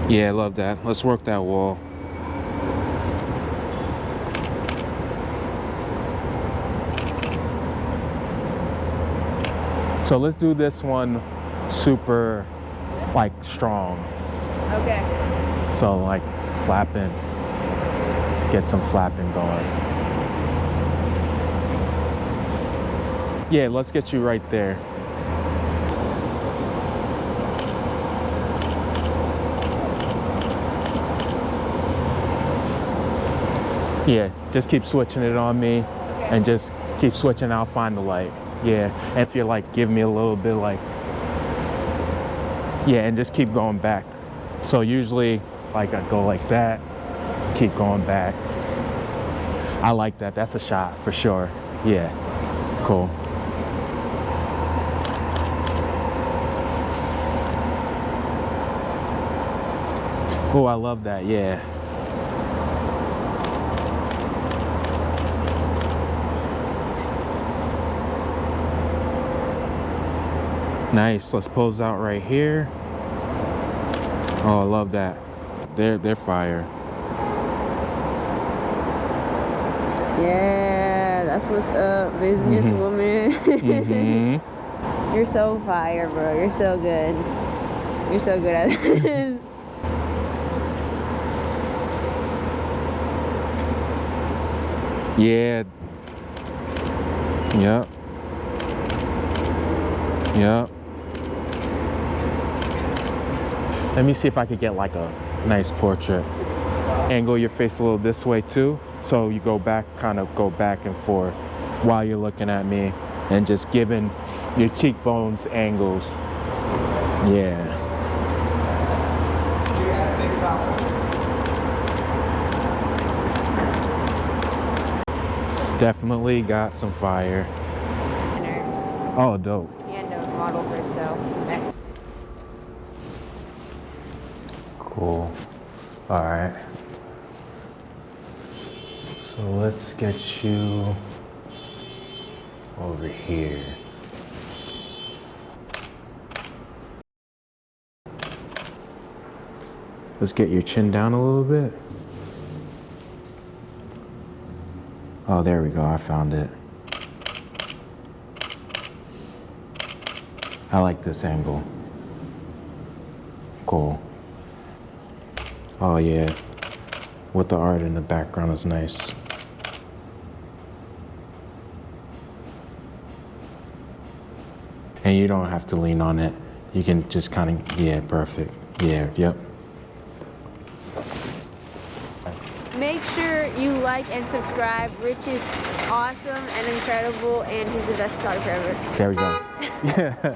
Yeah, I love that. Let's work that wall. So let's do this one super, like, strong. Okay. So, like, flapping. Get some flapping going. Yeah, let's get you right there. Yeah, just keep switching it on me, and just keep switching. I'll find the light. Yeah, and if you're like, give me a little bit, like, yeah, and just keep going back. So usually, like, I go like that, keep going back. I like that. That's a shot for sure. Yeah, cool. Oh, I love that. Yeah. Nice. Let's pose out right here. Oh, I love that. They're fire. Yeah, that's what's up, businesswoman. You're so fire, bro. You're so good. You're so good at this. Yeah. Yep. Yep. Let me see if I could get like a nice portrait. Angle your face a little this way too. So you go back, kind of go back and forth while you're looking at me, and just giving your cheekbones angles. Yeah. Definitely got some fire. Oh, dope. And a model herself. Cool. All right. So let's get you over here. Let's get your chin down a little bit. Oh, there we go. I found it. I like this angle. Cool. Oh yeah. With the art in the background is nice. And you don't have to lean on it. You can just kind of, yeah, perfect. Yeah, yep. Make sure you like and subscribe. Rich is awesome and incredible, and he's the best photographer ever. There we go. Yeah.